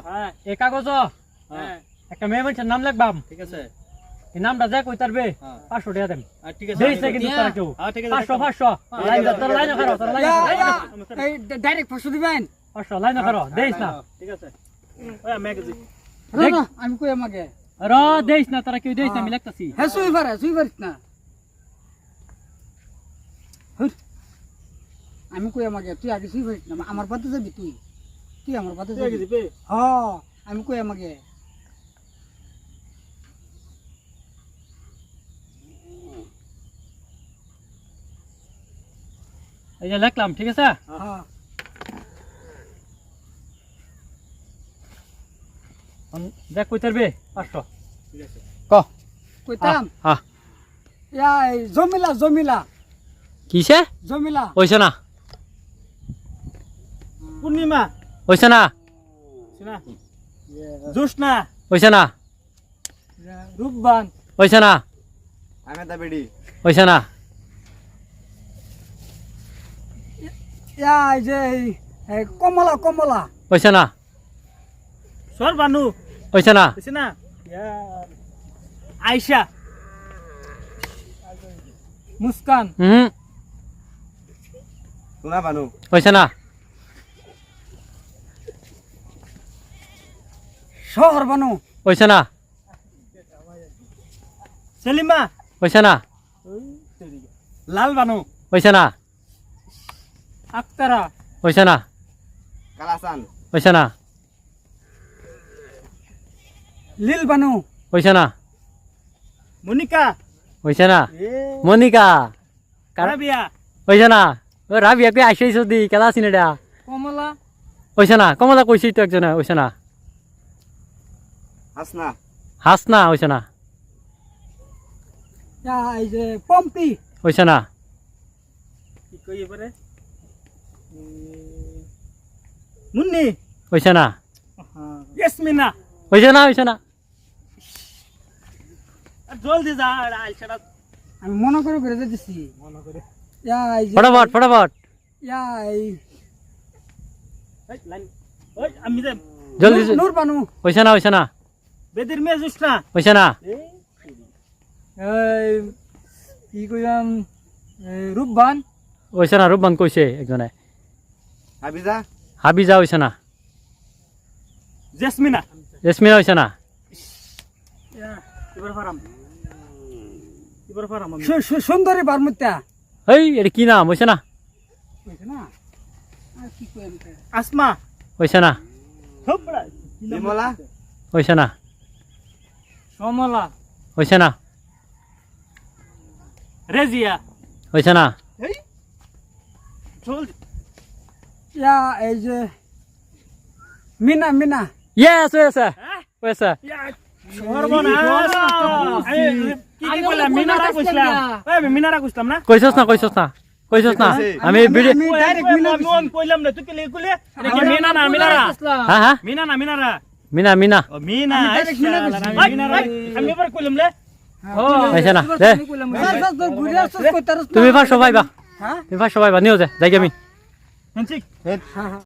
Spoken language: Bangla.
হ্যাঁ এই কাগজ হ্যাঁ একটা মেয়ে মানুষের নাম লিখবাম ঠিক আছে এই নামটা যা কই তারবে হ্যাঁ 500 টাকা দেন ঠিক আছে দেইছে কিন্তু তারা কেউ হ্যাঁ ঠিক আছে 500 লাইন ধর লাইন করো তোর লাইন এই ডাইরেক্ট 500 দিবেন 500 লাইন করো দেইস না ঠিক আছে ওই ম্যাগাজিন না আমি কই আমাকে র দেইস না তারা কেউ দেইস না আমি লিখতাছি হ্যাঁ সুই পারিস না আমি কই আমাকে তুই আগে সুই পারিস না আমার পাতে যাবি তুই আমার পাতে যাবি দিবে হ্যাঁ আমি কই আমাকে এই যে লিখলাম ঠিক আছে হ্যাঁ যা কই তারবে 500 ঠিক আছে ক কইতাম হ্যাঁ এই জমিলা কিসে জমিলা ওইছে না পূর্ণিমা ওইছে না শোনা জোসনা ওইছে না রূপবান ওইছে না আমেদা বেডি ওইছে না এই যে কমলা ওইছে না সরবানু ওইছে না বুঝছ না আয়েশা মুস্কান হুম সোনা বানু ওইছে না শহর বানু ওইছে না সেলিমা ওইছে না লাল বানু ওইছে না আক্তারা ওইছে না কালাসান ওইছে না লীল বানু ওইছে না মনিকা ওইছে না মনিকা কারাবিয়া ওইছে না ও রাবিয়া কে আইসাইছ দি কেলা সিনেডা কমলা ওইছে না কমলা কইছি তো একজন ওইছে না হাসনা হাসনা ওইছে না এই যে পম্পি ওইছে না কি কই এবারে মুন্নি ওইছে না ইয়াসমিনা ওইছে না ওইছে না জলদি যা আয়েশাটা আমি মনে করে দিছি মনে করে এই যে ফটাফট এই এই লাইন ওই আমি যে জলদি নূর বানু ওইছে না বেদের মেয়ে জোসনা ওইছে না এই কি কইলাম রূপবান ওইছে না রূপবান কইছে একজনে হাবিজা হাবিজা ওইছে না জেসমিনা জেসমিনা ওইছে না এবার ফারাম আমি সুন্দরী বারমুত্যা এই এটা কি নাম ওইছে না কইছে না আর কি কই আমি আসমা ওইছে না হবড়া বিমলা ওইছে না সমলা ওইছে না রেজিয়া ওইছে না এই চল এই যে মিনা ইয়েস ওইছে ওইছে সর্বনাশ কি কইলাম মিনারা কইছিলাম এই মিনারা কইছিলাম না কইছস না আমি ভিডিও ডাইরেক্ট মিনা কইলাম না তুই কি কইলে এটা মিনা না মিনারা হ্যাঁ মিনা না মিনারা মিনা ও মিনা মিনারা আমি এবার কইলাম লে ওইছে না দে ঘুরে তুমি 500 পাইবা হ্যাঁ তুমি 500 পাইবা নিও যাই আমি হ্যাঁ ঠিক হ্যাঁ